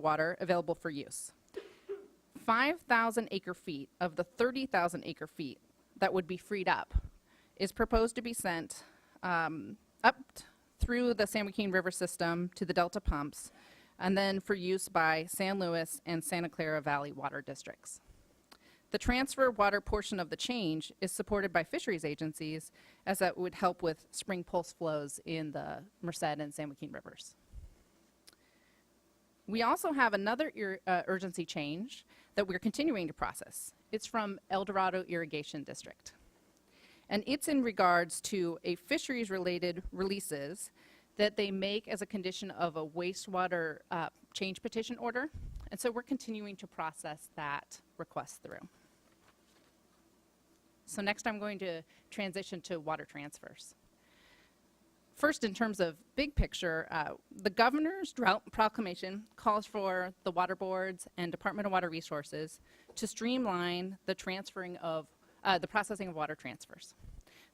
water available for use. 5,000 acre feet of the 30,000 acre feet that would be freed up is proposed to be sent up through the San Joaquin River system to the Delta pumps, and then for use by San Luis and Santa Clara Valley water districts. The transfer water portion of the change is supported by fisheries agencies, as that would help with spring pulse flows in the Merced and San Joaquin rivers. We also have another urgency change that we're continuing to process. It's from El Dorado Irrigation District. And it's in regards to a fisheries-related releases that they make as a condition of a wastewater change petition order. And so we're continuing to process that request through. So next I'm going to transition to water transfers. First, in terms of big picture, the governor's drought proclamation calls for the water boards and Department of Water Resources to streamline the transferring of the processing of water transfers.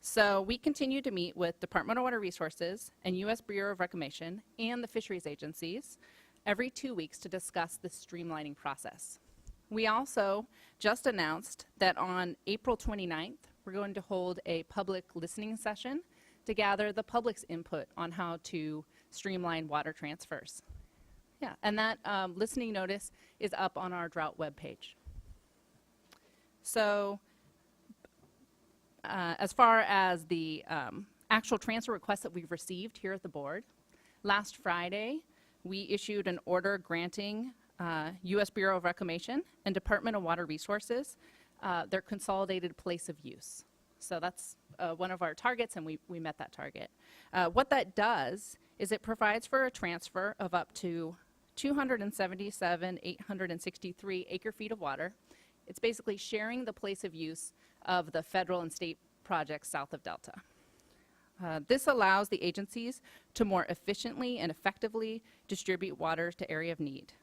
So we continue to meet with Department of Water Resources and U.S. Bureau of Reclamation and the fisheries agencies every 2 weeks to discuss the streamlining process. We also just announced that on April 29th, we're going to hold a public listening session to gather the public's input on how to streamline water transfers. Yeah, and that listening notice is up on our drought webpage. So as far as the actual transfer requests that we've received here at the board, last Friday, we issued an order granting U.S. Bureau of Reclamation and Department of Water Resources their consolidated place of use. So that's one of our targets, and we met that target. What that does is it provides for a transfer of up to 277,863 acre feet of water. It's basically sharing the place of use of the federal and state projects south of Delta. This allows the agencies to more efficiently and effectively distribute water to area of need.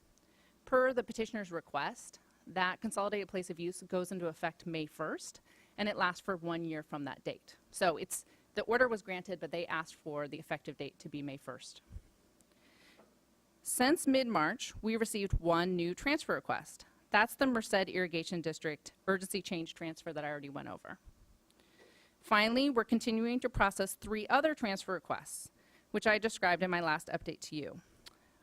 Per the petitioner's request, that consolidated place of use goes into effect May 1st, and it lasts for 1 year from that date. So the order was granted, but they asked for the effective date to be May 1st. Since mid-March, we received one new transfer request. That's the Merced Irrigation District urgency change transfer that I already went over. Finally, we're continuing to process 3 other transfer requests, which I described in my last update to you.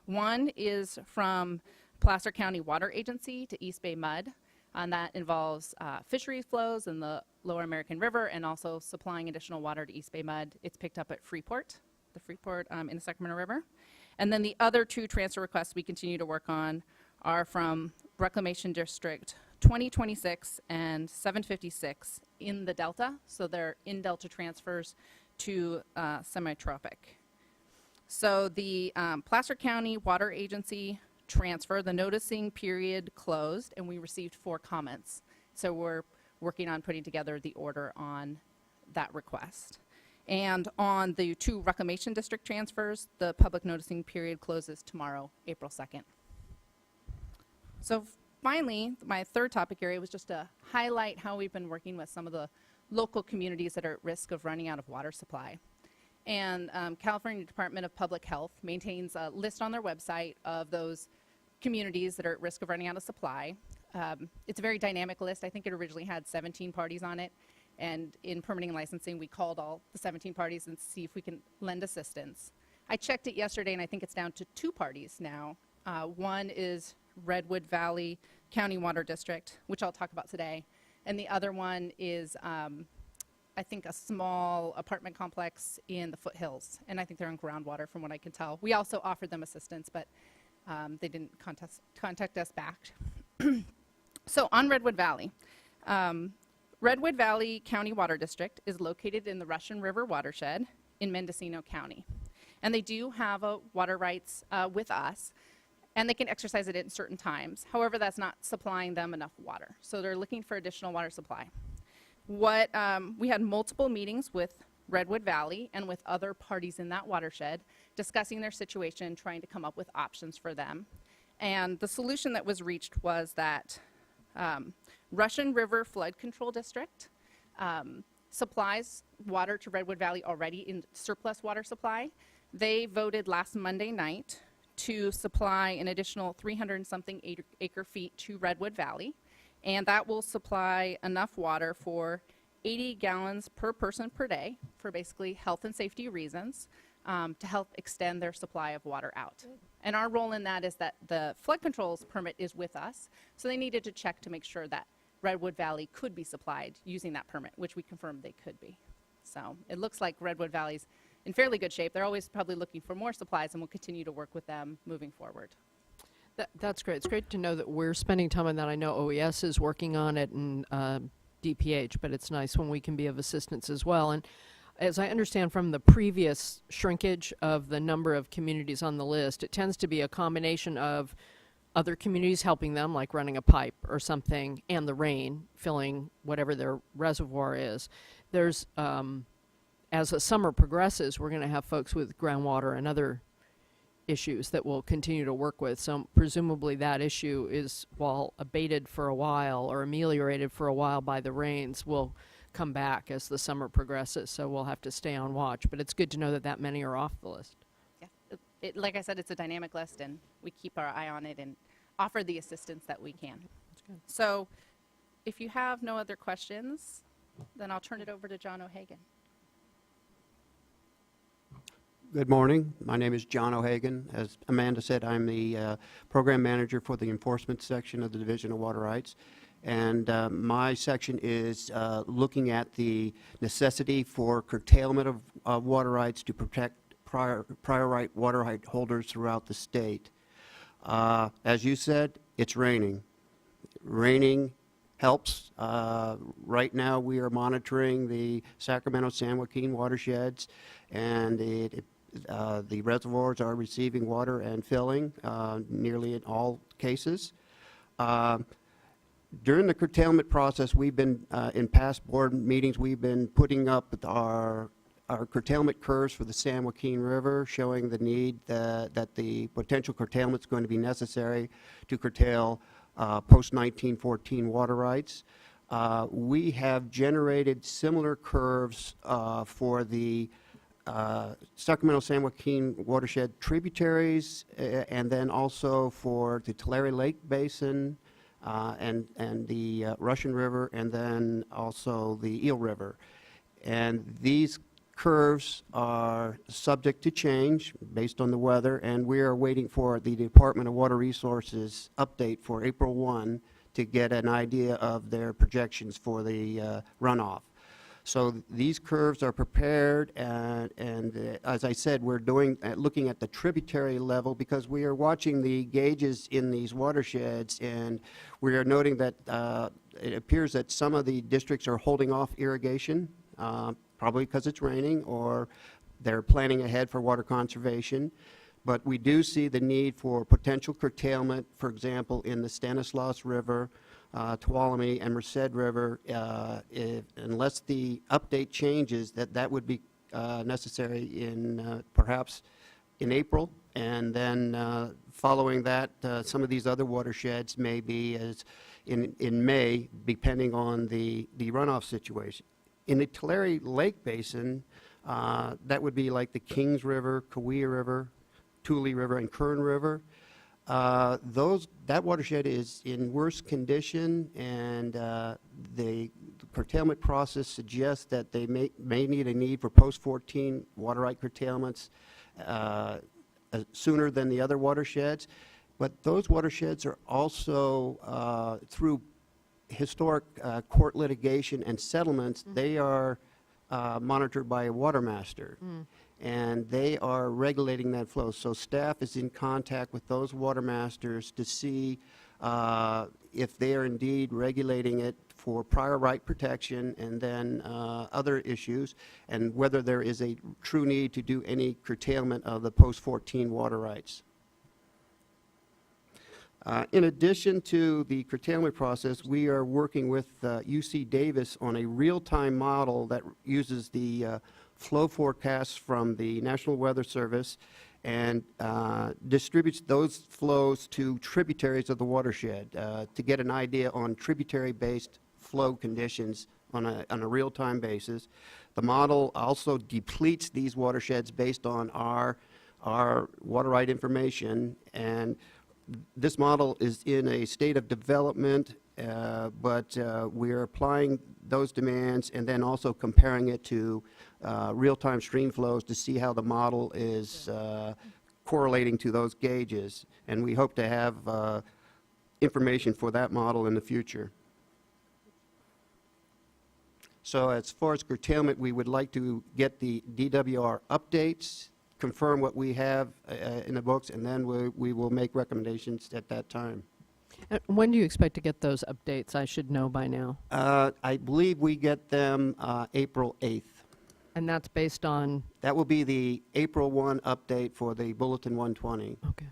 One is from Placer County Water Agency to East Bay Mud, and that involves fishery flows in the Lower American River and also supplying additional water to East Bay Mud. It's picked up at Freeport, the Freeport in the Sacramento River. And then the other 2 transfer requests we continue to work on are from Reclamation District 2026 and 756 in the Delta. So they're in Delta transfers to semi-tropic. So the Placer County Water Agency transfer, the noticing period closed, and we received 4 comments. So we're working on putting together the order on that request. And on the 2 Reclamation District transfers, the public noticing period closes tomorrow, April 2nd. So finally, my third topic area was just to highlight how we've been working with some of the local communities that are at risk of running out of water supply. And California Department of Public Health maintains a list on their website of those communities that are at risk of running out of supply. It's a very dynamic list. I think it originally had 17 parties on it. And in permitting and licensing, we called all the 17 parties and see if we can lend assistance. I checked it yesterday, and I think it's down to 2 parties now. One is Redwood Valley County Water District, which I'll talk about today. And the other one is, I think, a small apartment complex in the foothills. And I think they're on groundwater from what I can tell. We also offered them assistance, but they didn't contact us back. So on Redwood Valley. Redwood Valley County Water District is located in the Russian River watershed in Mendocino County. And they do have a water rights with us, and they can exercise it at certain times. However, that's not supplying them enough water. So they're looking for additional water supply. We had multiple meetings with Redwood Valley and with other parties in that watershed discussing their situation, trying to come up with options for them. And the solution that was reached was that Russian River Flood Control District supplies water to Redwood Valley already in surplus water supply. They voted last Monday night to supply an additional 300 and something acre feet to Redwood Valley. And that will supply enough water for 80 gallons per person per day for basically health and safety reasons, to help extend their supply of water out. And our role in that is that the flood controls permit is with us, so they needed to check to make sure that Redwood Valley could be supplied using that permit, which we confirmed they could be. So it looks like Redwood Valley's in fairly good shape. They're always probably looking for more supplies, and we'll continue to work with them moving forward. That's great. It's great to know that we're spending time on that. I know OES is working on it and DPH, but it's nice when we can be of assistance as well. And as I understand from the previous shrinkage of the number of communities on the list, it tends to be a combination of other communities helping them, like running a pipe or something, and the rain filling whatever their reservoir is. There's, as the summer progresses, we're going to have folks with groundwater and other issues that we'll continue to work with. So presumably that issue is, while abated for a while or ameliorated for a while by the rains, will come back as the summer progresses. So we'll have to stay on watch. But it's good to know that that many are off the list. Yeah, like I said, it's a dynamic list, and we keep our eye on it and offer the assistance that we can. That's good. So if you have no other questions, then I'll turn it over to John O'Hagan. Good morning. My name is John O'Hagan. As Amanda said, I'm the program manager for the enforcement section of the Division of Water Rights. And my section is looking at the necessity for curtailment of water rights to protect prior right water right holders throughout the state. As you said, it's raining. Raining helps. Right now we are monitoring the Sacramento-San Joaquin watersheds, and the reservoirs are receiving water and filling nearly in all cases. During the curtailment process, we've been, in past board meetings, we've been putting up our curtailment curves for the San Joaquin River, showing the need that the potential curtailment is going to be necessary to curtail post-1914 water rights. We have generated similar curves for the Sacramento-San Joaquin watershed tributaries, and then also for the Tulare Lake Basin, and the Russian River, and then also the Eel River. And these curves are subject to change based on the weather, and we are waiting for the Department of Water Resources update for April 1 to get an idea of their projections for the runoff. So these curves are prepared, and as I said, we're looking at the tributary level, because we are watching the gauges in these watersheds, and we are noting that it appears that some of the districts are holding off irrigation, probably because it's raining, or they're planning ahead for water conservation. But we do see the need for potential curtailment, for example, in the Stanislaus River, Tuolumne and Merced River, unless the update changes, that would be necessary in perhaps in April, and then following that, some of these other watersheds may be as in May, depending on the runoff situation. In the Tulare Lake Basin, that would be like the Kings River, Kaweah River, Tule River, and Kern River. That watershed is in worse condition, and the curtailment process suggests that they may need a need for post-14 water right curtailments sooner than the other watersheds. But those watersheds are also, through historic court litigation and settlements, they are monitored by a water master. And they are regulating that flow. So staff is in contact with those water masters to see if they are indeed regulating it for prior right protection, and then other issues, and whether there is a true need to do any curtailment of the post-14 water rights. In addition to the curtailment process, we are working with UC Davis on a real-time model that uses the flow forecasts from the National Weather Service and distributes those flows to tributaries of the watershed to get an idea on tributary-based flow conditions on a real-time basis. The model also depletes these watersheds based on our our water right information, and this model is in a state of development, but we are applying those demands and then also comparing it to real-time stream flows to see how the model is correlating to those gauges. And we hope to have information for that model in the future. So as far as curtailment, we would like to get the DWR updates, confirm what we have in the books, and then we will make recommendations at that time. When do you expect to get those updates? I should know by now. I believe we get them April 8th. And that's based on, That will be the April 1 update for the Bulletin 120. okay.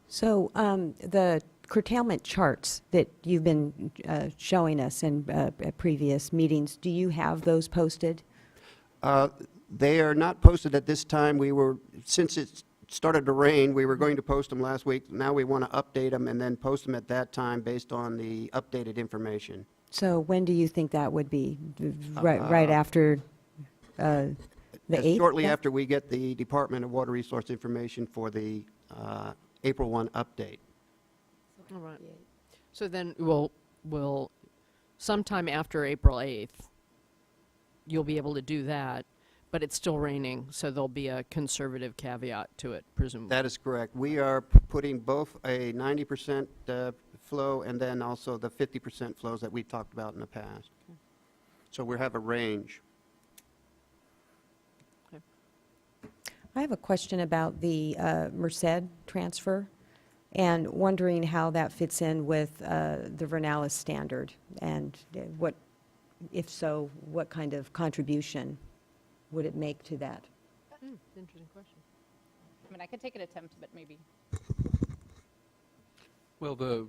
So the curtailment charts that you've been showing us in previous meetings, do you have those posted? They are not posted at this time. Since it started to rain, we were going to post them last week. Now we want to update them and then post them at that time based on the updated information. So when do you think that would be? Right after the 8th? Shortly then? after we get the Department of Water Resource information for the April 1 update. All right. So then we'll sometime after April 8th, you'll be able to do that, but it's still raining, so there'll be a conservative caveat to it, presumably. That is correct. We are putting both a 90% flow and then also the 50% flows that we talked about in the past. So we have a range. I have a question about the Merced transfer and wondering how that fits in with the Vernalis standard and what, if so, what kind of contribution would it make to that? Interesting question. I mean, I could take an attempt, but maybe. Well, the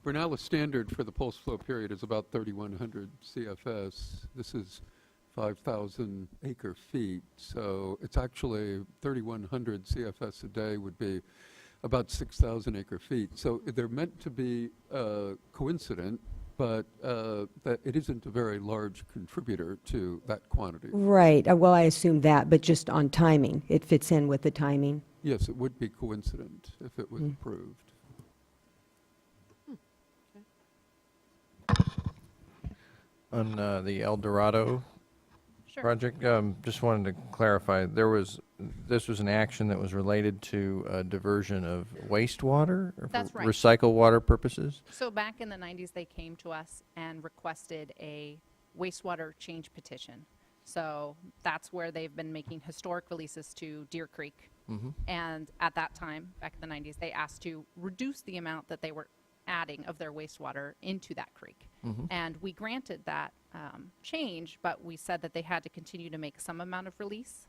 Vernalis standard for the pulse flow period is about 3,100 CFS. This is 5,000 acre feet, so it's actually 3,100 CFS a day would be about 6,000 acre feet. So they're meant to be coincident, but that it isn't a very large contributor to that quantity. Right. Well, I assume that, but just on timing. It fits in with the timing. Yes, it would be coincident if it was approved. On the El Dorado Sure. project, just wanted to clarify, this was an action that was related to diversion of wastewater? Or That's for right. recycle water purposes? So back in the 90s, they came to us and requested a wastewater change petition. So that's where they've been making historic releases to Deer Creek. And at that time, back in the 90s, they asked to reduce the amount that they were adding of their wastewater into that creek. And we granted that change, but we said that they had to continue to make some amount of release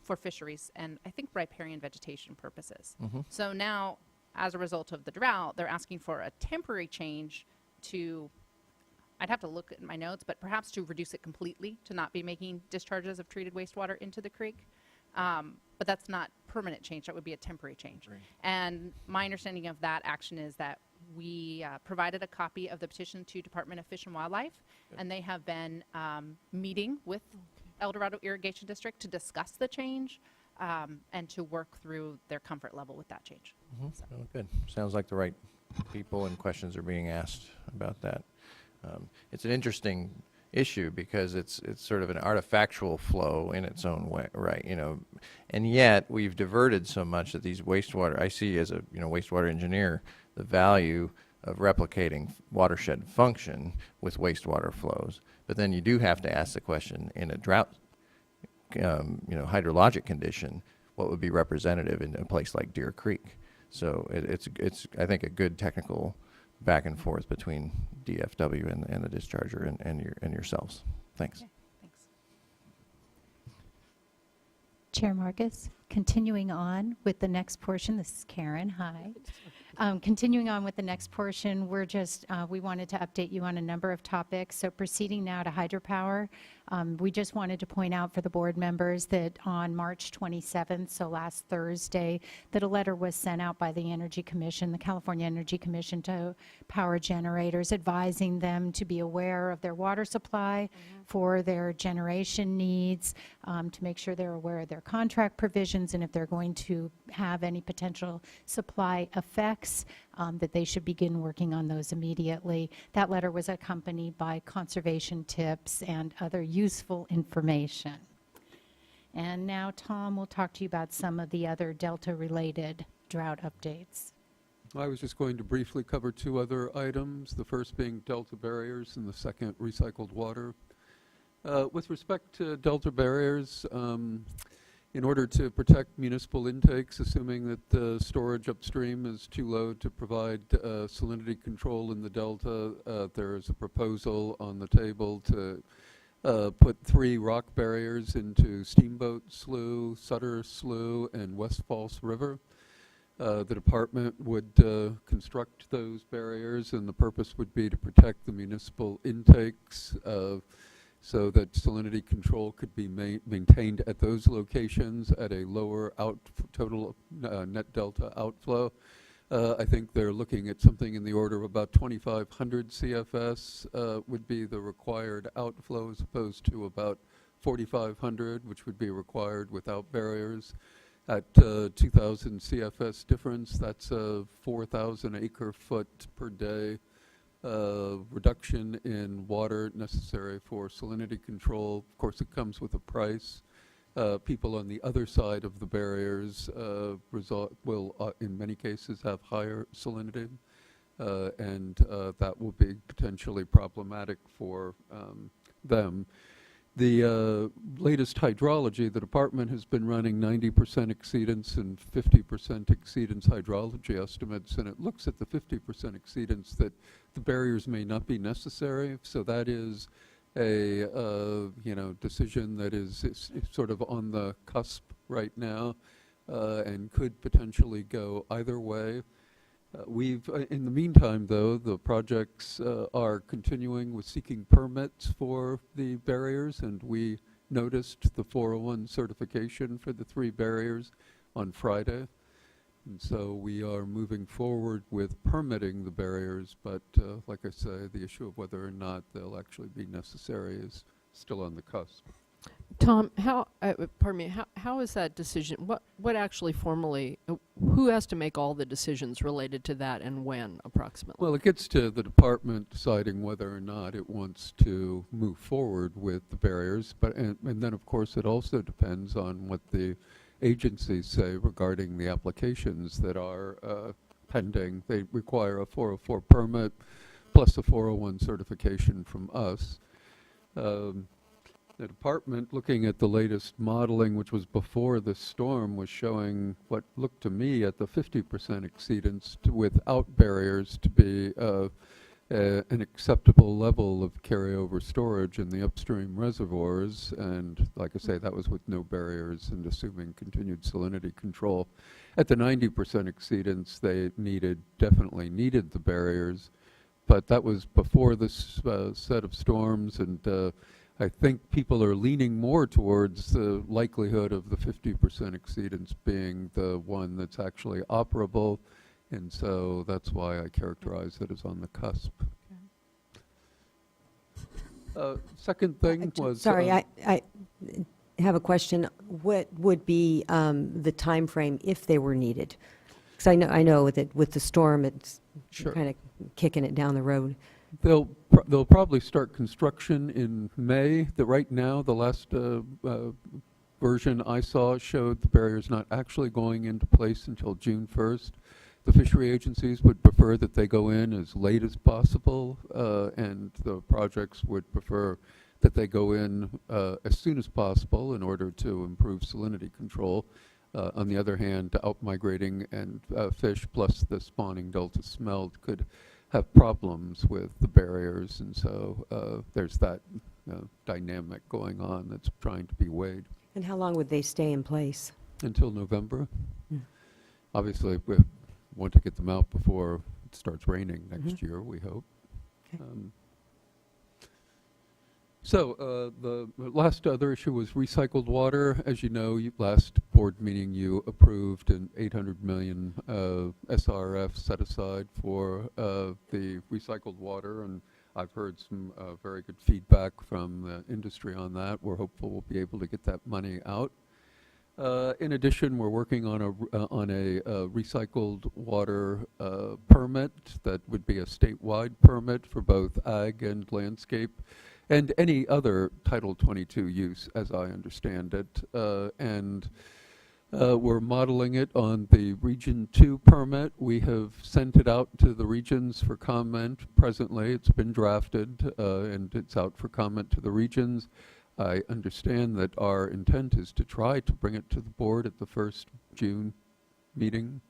for fisheries and I think riparian vegetation purposes. So now, as a result of the drought, they're asking for a temporary change to, I'd have to look at my notes, but perhaps to reduce it completely, to not be making discharges of treated wastewater into the creek. But that's not permanent change, that would be a temporary change. And my understanding of that action is that we provided a copy of the petition to Department of Fish and Wildlife, and they have been meeting with El Dorado Irrigation District to discuss the change and to work through their comfort level with that change. So. Oh, good. Sounds like the right people and questions are being asked about that. It's an interesting issue because it's sort of an artifactual flow in its own way, right? And yet we've diverted so much that these wastewater. I see as a wastewater engineer the value of replicating watershed function with wastewater flows. But then you do have to ask the question in a drought, hydrologic condition, what would be representative in a place like Deer Creek? So it's I think a good technical back and forth between DFW and the discharger and yourselves. Thanks. Okay, thanks. Chair Marcus, continuing on with the next portion, this is Karen, hi. Continuing on with the next portion, we wanted to update you on a number of topics. So proceeding now to hydropower, We just wanted to point out for the board members that on March 27th, so last Thursday, that a letter was sent out by the Energy Commission, the California Energy Commission, to power generators, advising them to be aware of their water supply for their generation needs, to make sure they're aware of their contract provisions, and if they're going to have any potential supply effects, that they should begin working on those immediately. That letter was accompanied by conservation tips and other useful information. And now Tom will talk to you about some of the other Delta-related drought updates. I was just going to briefly cover two other items, the first being delta barriers and the second recycled water. With respect to delta barriers, in order to protect municipal intakes, assuming that the storage upstream is too low to provide salinity control in the delta, there is a proposal on the table to put 3 rock barriers into Steamboat Slough, Sutter Slough, and West Falls River. The department would construct those barriers, and the purpose would be to protect the municipal intakes so that salinity control could be maintained at those locations at a lower total net delta outflow. I think they're looking at something in the order of about 2,500 CFS would be the required outflow, as opposed to about 4,500, which would be required without barriers. At 2,000 CFS difference, that's a 4,000 acre foot per day reduction in water necessary for salinity control. Of course, it comes with a price. People on the other side of the barriers will, in many cases, have higher salinity, and that will be potentially problematic for them. The latest hydrology, the department has been running 90% exceedance and 50% exceedance hydrology estimates, and it looks at the 50% exceedance that the barriers may not be necessary. So that is a decision that is sort of on the cusp right now, and could potentially go either way. In the meantime, though, the projects are continuing with seeking permits for the barriers, and we noticed the 401 certification for the 3 barriers on Friday. And so we are moving forward with permitting the barriers, but like I say, the issue of whether or not they'll actually be necessary is still on the cusp. Tom, how is that decision, what actually formally, who has to make all the decisions related to that, and when approximately? Well, it gets to the department deciding whether or not it wants to move forward with the barriers, but and then of course it also depends on what the agencies say regarding the applications that are pending. They require a 404 permit plus a 401 certification from us. The department, looking at the latest modeling, which was before the storm, was showing what looked to me at the 50% exceedance without barriers to be an acceptable level of carryover storage in the upstream reservoirs. And like I say, that was with no barriers and assuming continued salinity control. At the 90% exceedance, they definitely needed the barriers, but that was before this set of storms, and I think people are leaning more towards the likelihood of the 50% exceedance being the one that's actually operable, and so that's why I characterize it as on the cusp. Second thing was... Sorry, I have a question. What would be the time frame if they were needed? Because I know that with the storm, it's Sure. kind of kicking it down the road. They'll probably start construction in May. Right now, the last version I saw showed the barriers not actually going into place until June 1st. The fishery agencies would prefer that they go in as late as possible, and the projects would prefer that they go in as soon as possible in order to improve salinity control. On the other hand, out-migrating and fish plus the spawning delta smelt could have problems with the barriers, and so there's that dynamic going on that's trying to be weighed. And how long would they stay in place? Until November. Mm. Obviously, we want to get them out before it starts raining next year, we hope. Okay. So the last other issue was recycled water. As you know, last board meeting you approved an 800 million SRF set aside for the recycled water, and I've heard some very good feedback from the industry on that. We're hopeful we'll be able to get that money out. In addition, we're working on a recycled water permit that would be a statewide permit for both ag and landscape and any other Title 22 use, as I understand it. We're modeling it on the Region 2 permit. We have sent it out to the regions for comment. Presently, it's been drafted, and it's out for comment to the regions. I understand that our intent is to try to bring it to the board at the first June meeting.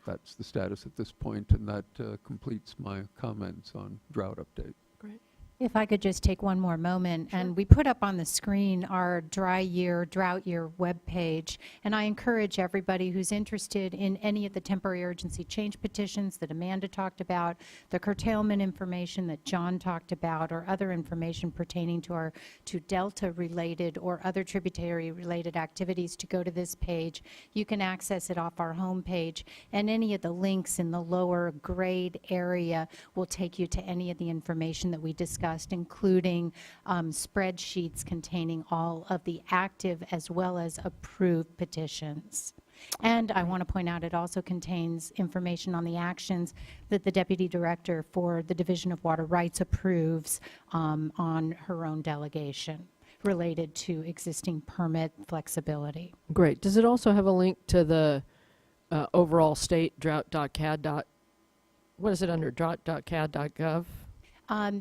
That's the status at this point, and that completes my comments on drought update. Great. If I could just take one more moment, and we put up on the screen our drought year webpage, and I encourage everybody who's interested in any of the temporary urgency change petitions that Amanda talked about, the curtailment information that John talked about, or other information pertaining to Delta-related or other tributary-related activities to go to this page. You can access it off our homepage, and any of the links in the lower grade area will take you to any of the information that we discussed, including spreadsheets containing all of the active as well as approved petitions. And I want to point out it also contains information on the actions that the Deputy Director for the Division of Water Rights approves on her own delegation related to existing permit flexibility. Great. Does it also have a link to the overall state drought.cad. What is it under drought.cad.gov?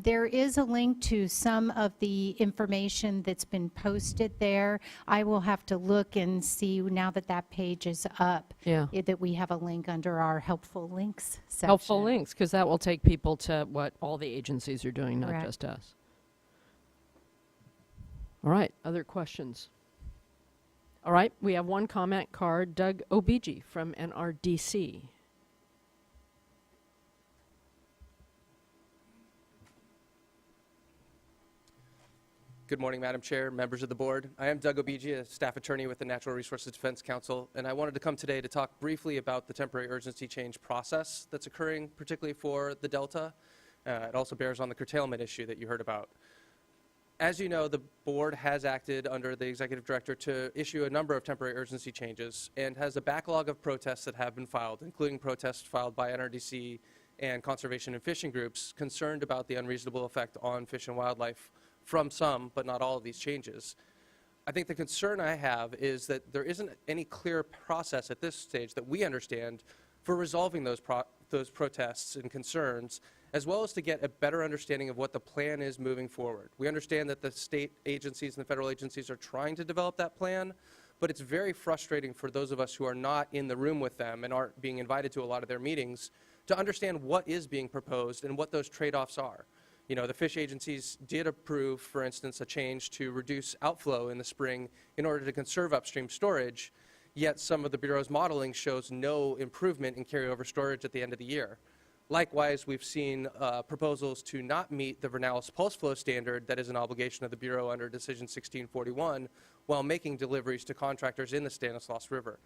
There is a link to some of the information that's been posted there. I will have to look and see now that that page is up, Yeah. that we have a link under our helpful links section. Helpful links, because that will take people to what all the agencies are doing, not Correct. just us. All right, other questions? All right, we have one comment card, Doug Obigi from NRDC. Good morning, Madam Chair, members of the board. I am Doug Obigi, a staff attorney with the Natural Resources Defense Council, and I wanted to come today to talk briefly about the temporary urgency change process that's occurring, particularly for the Delta. It also bears on the curtailment issue that you heard about. As you know, the board has acted under the executive director to issue a number of temporary urgency changes and has a backlog of protests that have been filed, including protests filed by NRDC and conservation and fishing groups concerned about the unreasonable effect on fish and wildlife from some, but not all of these changes. I think the concern I have is that there isn't any clear process at this stage that we understand for resolving those protests and concerns, as well as to get a better understanding of what the plan is moving forward. We understand that the state agencies and the federal agencies are trying to develop that plan, but it's very frustrating for those of us who are not in the room with them and aren't being invited to a lot of their meetings to understand what is being proposed and what those trade-offs are. You know, the fish agencies did approve, for instance, a change to reduce outflow in the spring in order to conserve upstream storage, yet some of the Bureau's modeling shows no improvement in carryover storage at the end of the year. Likewise, we've seen proposals to not meet the Vernalis pulse flow standard that is an obligation of the Bureau under Decision 1641 while making deliveries to contractors in the Stanislaus River.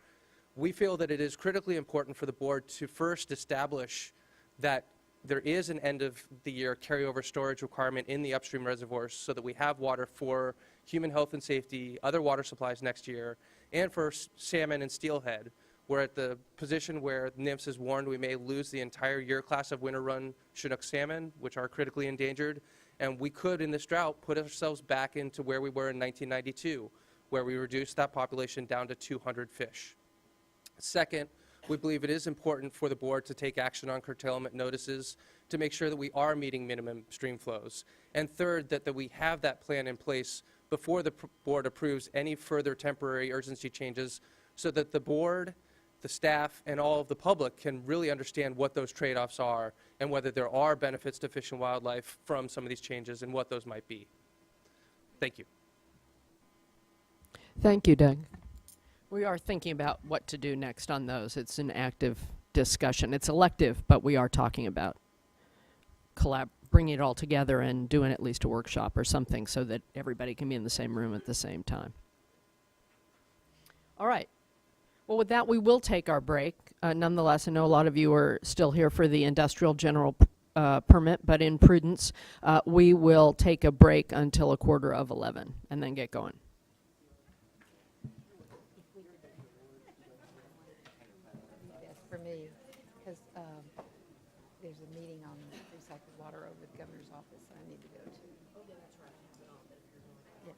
We feel that it is critically important for the board to first establish that there is an end-of-the-year carryover storage requirement in the upstream reservoirs so that we have water for human health and safety, other water supplies next year, and for salmon and steelhead. We're at the position where NMFS has warned we may lose the entire year class of winter run Chinook salmon, which are critically endangered, and we could, in this drought, put ourselves back into where we were in 1992, where we reduced that population down to 200 fish. Second, we believe it is important for the board to take action on curtailment notices to make sure that we are meeting minimum stream flows. And third, that we have that plan in place before the board approves any further temporary urgency changes so that the board, the staff, and all of the public can really understand what those trade-offs are and whether there are benefits to fish and wildlife from some of these changes and what those might be. Thank you. Thank you, Doug. We are thinking about what to do next on those. It's an active discussion. It's elective, but we are talking about bringing it all together and doing at least a workshop or something so that everybody can be in the same room at the same time. All right. Well, with that, we will take our break. Nonetheless, I know a lot of you are still here for the industrial general permit, but in prudence, we will take a break until 11:15 and then get going. For me, because there's a meeting on recycled water over at the governor's office that I need to go to. Oh, yeah, that's right. Yeah.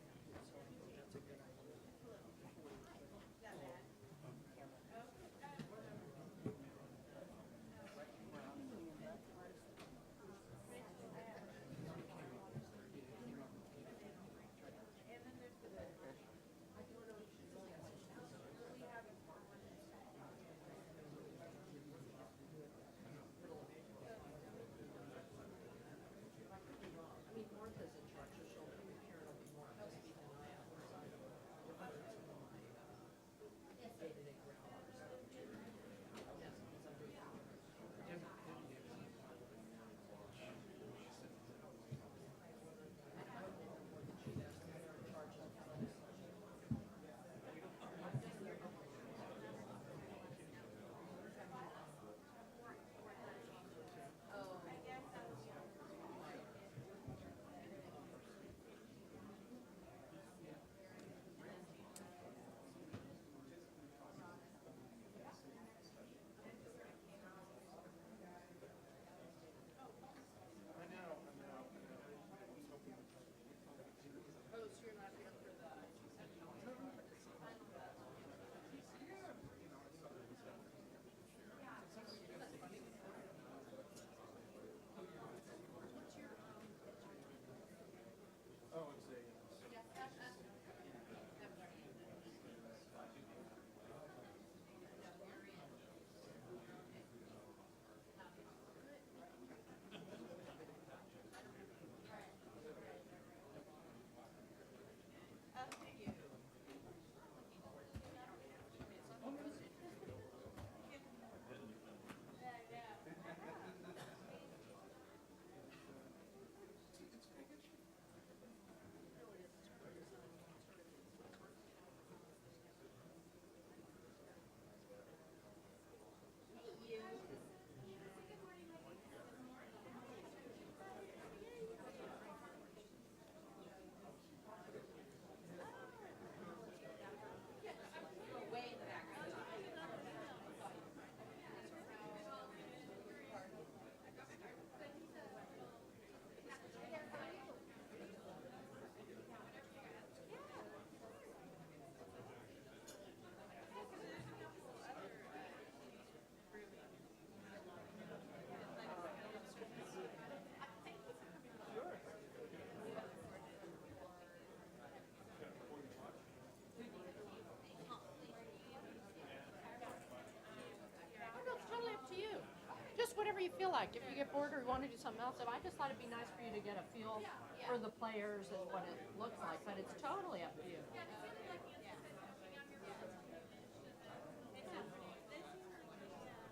Just whatever you feel like. If you get bored or you want to do something else, I just thought it'd be nice for you to get a feel for the players and what it looks like, but it's totally up to you.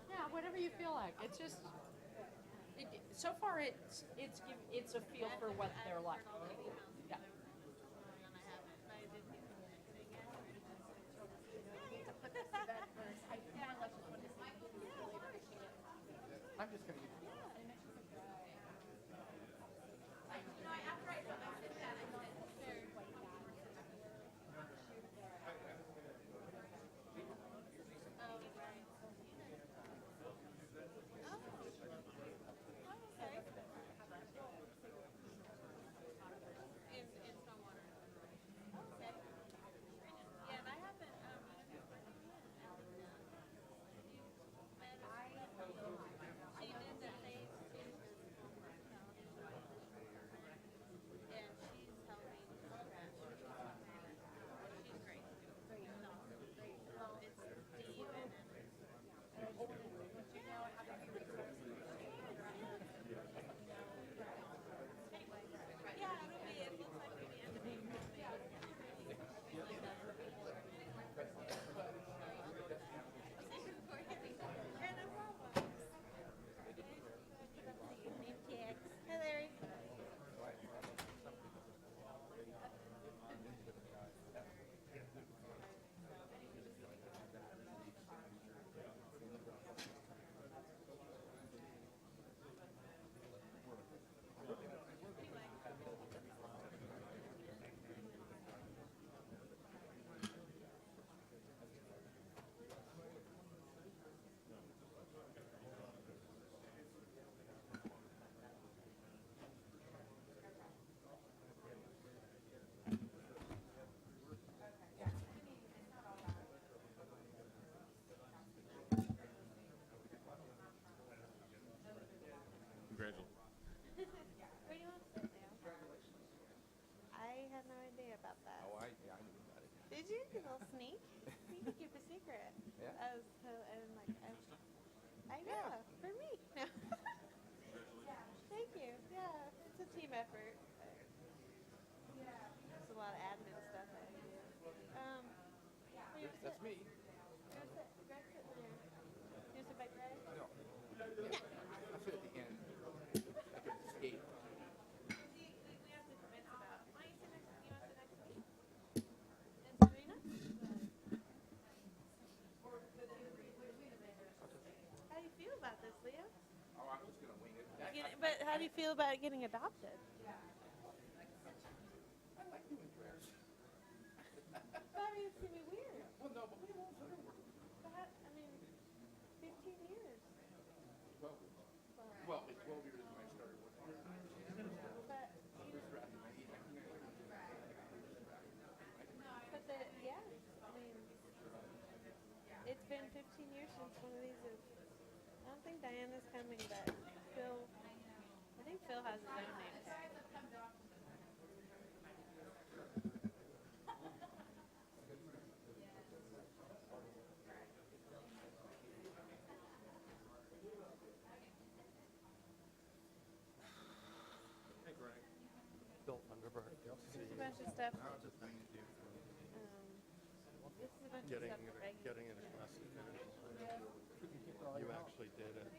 Yeah, whatever you feel like. It's just, so far it's a feel for what they're like. Yeah. I'm just going to get team effort. There's a lot of admin stuff I have to do. That's me. Greg, sit there. You sit by Greg? No. I sit at the end. I can skate. We have different about. Why don't you sit next to me? You want to sit next to me? And Serena? How do you feel about this, Leo? Oh, I'm just gonna wing it. But how do you feel about getting adopted? I like doing prayers. But I mean, it's gonna be weird. Well, no, but we won't let her work. But I mean, 15 years. 12 years. Well, it's 12 years when I started working. But yeah, I mean, it's been 15 years since one of these is. I don't think Diana's coming, but Phil. I think Phil has his own name tag. Hey, Greg. Bill Thunderbird. There's a bunch of stuff. This is a bunch of stuff for Peggy. Getting it across the finish line. You actually did it.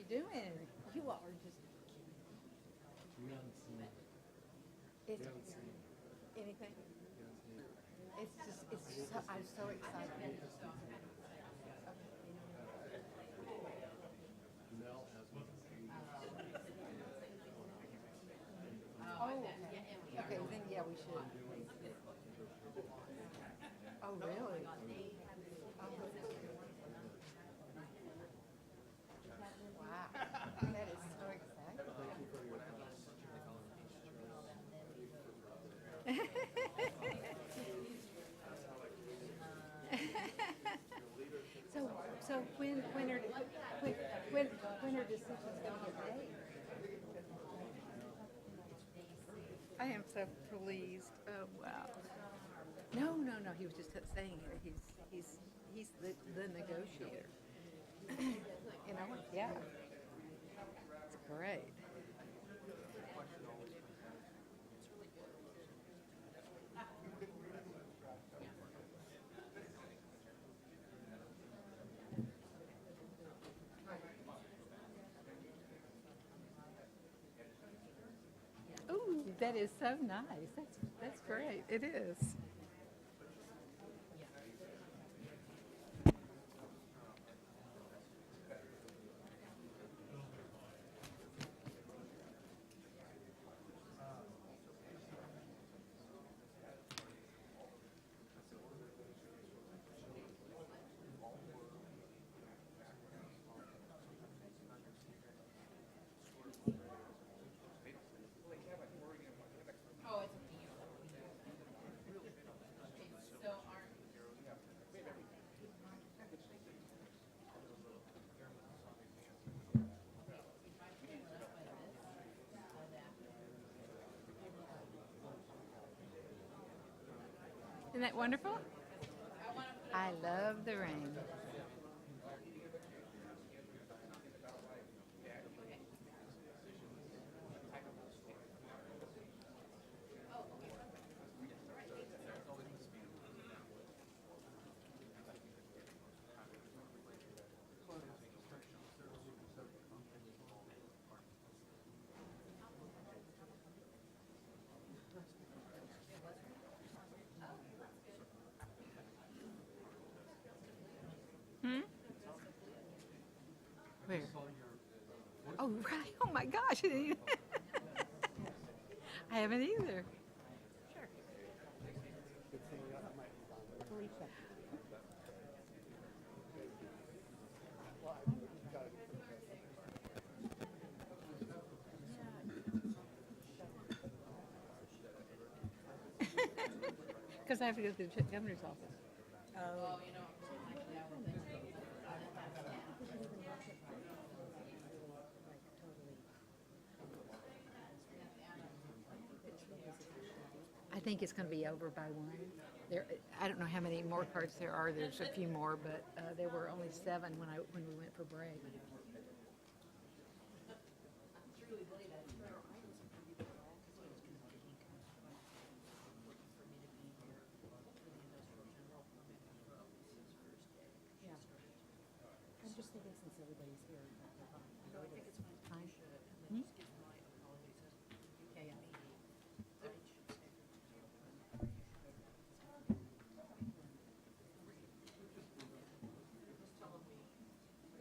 you doing? You all are just. It's, anything? It's so, I'm so excited. Oh, okay, then yeah, we should. Oh, really? Wow, that is so exciting. So when are decisions going to get made? I am so pleased. Oh, wow. No. He was just saying that he's the negotiator. Yeah. It's great. Ooh, that is so nice. That's great. It is. Isn't that wonderful? I love the rain. Where? Oh, right. Oh, my gosh. I haven't either. Because I have to go to the governor's office. Oh. I think it's going to be over by 1. I don't know how many more cards there are. There's a few more, but there were only 7 when we went for break. Yeah. I'm just thinking since everybody's here. I think it's fine.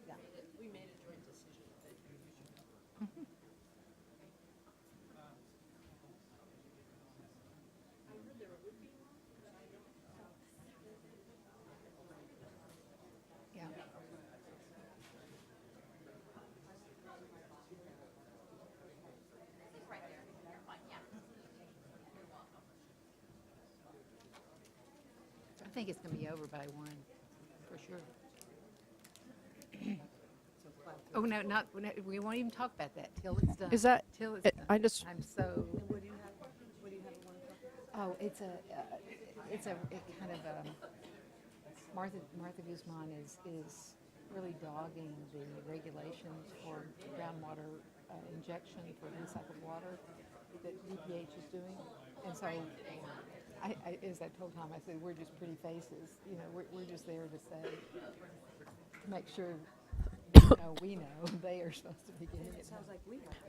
Yeah. We made a joint decision that you should. I heard there would be one, but I don't know. Yeah. I think it's going to be over by 1, for sure. Oh, no, we won't even talk about that till it's done. Is that, Till it's done. I just, I'm so. What do you have? Oh, it's a kind of Martha Guzman is really dogging the regulations for groundwater injection for recycled water that DPH is doing, and so as I told Tom, I said we're just pretty faces. You know, we're just there to say, to make sure No, we know, they are supposed to be getting it.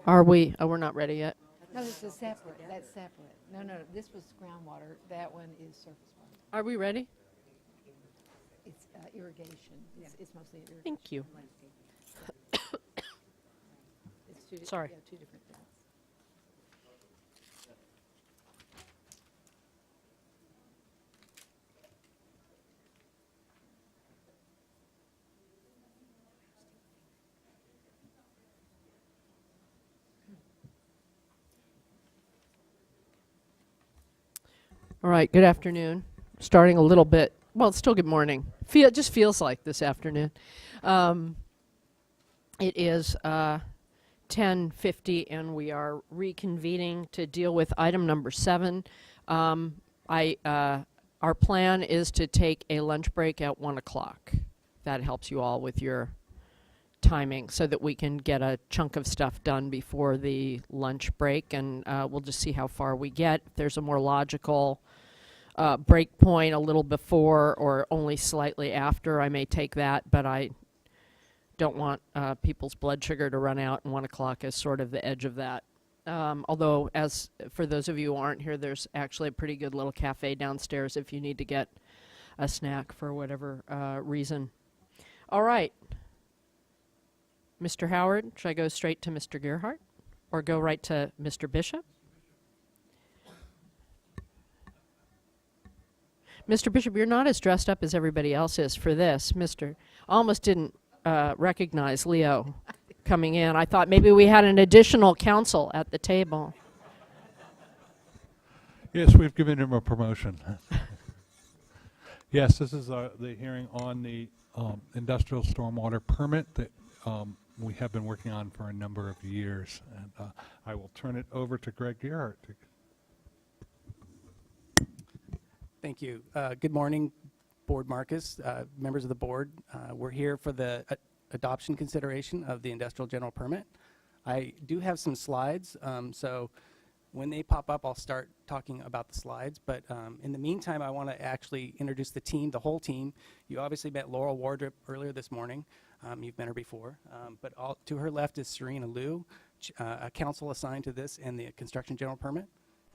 Are we? Oh, we're not ready yet. No, this is separate, that's separate. No, no, this was groundwater, that one is surface water. Are we ready? It's irrigation, it's mostly irrigation. Thank you. It's two Sorry. Yeah, two different things. All right, good afternoon. Starting a little bit, well, it's still good morning. It just feels like this afternoon. It is 10:50 and we are reconvening to deal with item number 7. Our plan is to take a lunch break at 1 o'clock. That helps you all with your timing so that we can get a chunk of stuff done before the lunch break, and we'll just see how far we get. If there's a more logical break point a little before or only slightly after, I may take that, but I don't want people's blood sugar to run out, and 1 o'clock is sort of the edge of that. Although, as for those of you who aren't here, there's actually a pretty good little cafe downstairs if you need to get a snack for whatever reason. All right. Mr. Howard, should I go straight to Mr. Gerhardt or go right to Mr. Bishop? Mr. Bishop, you're not as dressed up as everybody else is for this. Almost didn't recognize Leo coming in. I thought maybe we had an additional counsel at the table. Yes, we've given him a promotion. Yes, this is the hearing on the industrial stormwater permit that we have been working on for a number of years. And I will turn it over to Greg Gerhardt. Thank you. Good morning, Board Marcus, members of the board. We're here for the adoption consideration of the industrial general permit. I do have some slides, so when they pop up, I'll start talking about the slides. But in the meantime, I want to actually introduce the team, the whole team. You obviously met Laurel Wardrop earlier this morning. You've met her before. But to her left is Serena Liu, a counsel assigned to this and the construction general permit.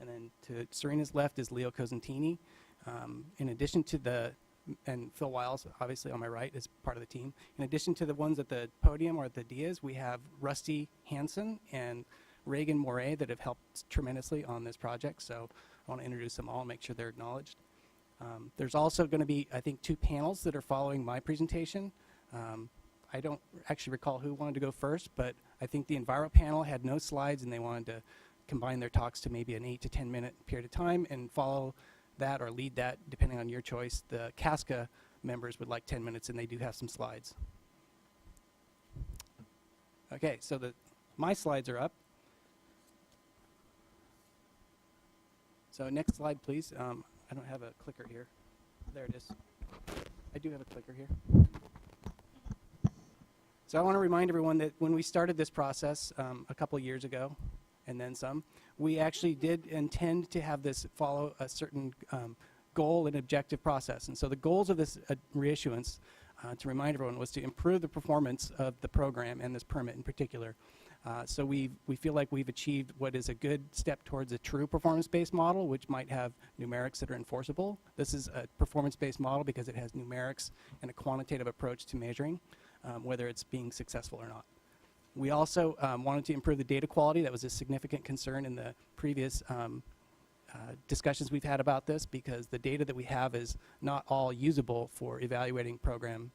And then to Serena's left is Leo Cosentini. In addition to and Phil Wiles, obviously on my right, is part of the team. In addition to the ones at the podium or at the Diaz, we have Rusty Hansen and Reagan Moray that have helped tremendously on this project. So I want to introduce them all and make sure they're acknowledged. There's also going to be, I think, 2 panels that are following my presentation. I don't actually recall who wanted to go first, but I think the Enviro panel had no slides and they wanted to combine their talks to maybe an 8 to 10 minute period of time and follow that or lead that, depending on your choice. The CASCA members would like 10 minutes and they do have some slides. Okay, so my slides are up. So next slide, please. I don't have a clicker here. There it is. I do have a clicker here. So I want to remind everyone that when we started this process a couple of years ago, and then some, we actually did intend to have this follow a certain goal and objective process. And so the goals of this reissuance, to remind everyone, was to improve the performance of the program and this permit in particular. So we feel like we've achieved what is a good step towards a true performance-based model, which might have numerics that are enforceable. This is a performance-based model because it has numerics and a quantitative approach to measuring whether it's being successful or not. We also wanted to improve the data quality. That was a significant concern in the previous discussions we've had about this, because the data that we have is not all usable for evaluating program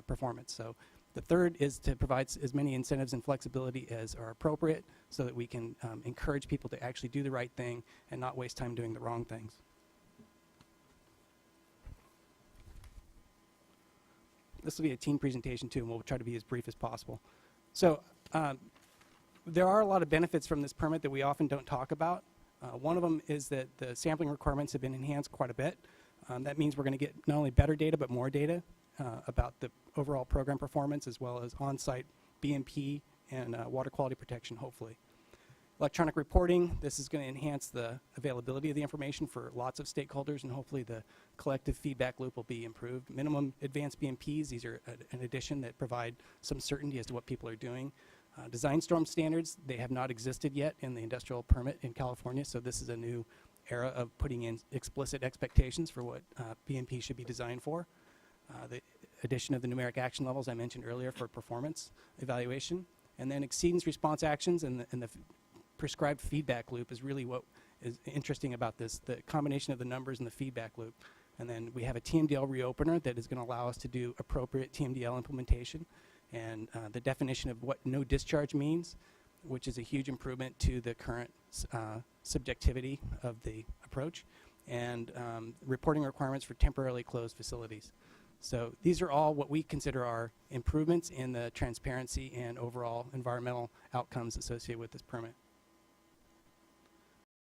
performance. So the third is to provide as many incentives and flexibility as are appropriate so that we can encourage people to actually do the right thing and not waste time doing the wrong things. This will be a team presentation too, and we'll try to be as brief as possible. So there are a lot of benefits from this permit that we often don't talk about. One of them is that the sampling requirements have been enhanced quite a bit. That means we're going to get not only better data, but more data about the overall program performance, as well as on-site BMP and water quality protection, hopefully. Electronic reporting, this is going to enhance the availability of the information for lots of stakeholders, and hopefully the collective feedback loop will be improved. Minimum advanced BMPs, these are an addition that provide some certainty as to what people are doing. Design storm standards, they have not existed yet in the industrial permit in California, so this is a new era of putting in explicit expectations for what BMP should be designed for. The addition of the numeric action levels I mentioned earlier for performance evaluation, and then exceedance response actions and the prescribed feedback loop is really what is interesting about this, the combination of the numbers and the feedback loop. And then we have a TMDL reopener that is going to allow us to do appropriate TMDL implementation, and the definition of what no discharge means, which is a huge improvement to the current subjectivity of the approach, and reporting requirements for temporarily closed facilities. So these are all what we consider are improvements in the transparency and overall environmental outcomes associated with this permit.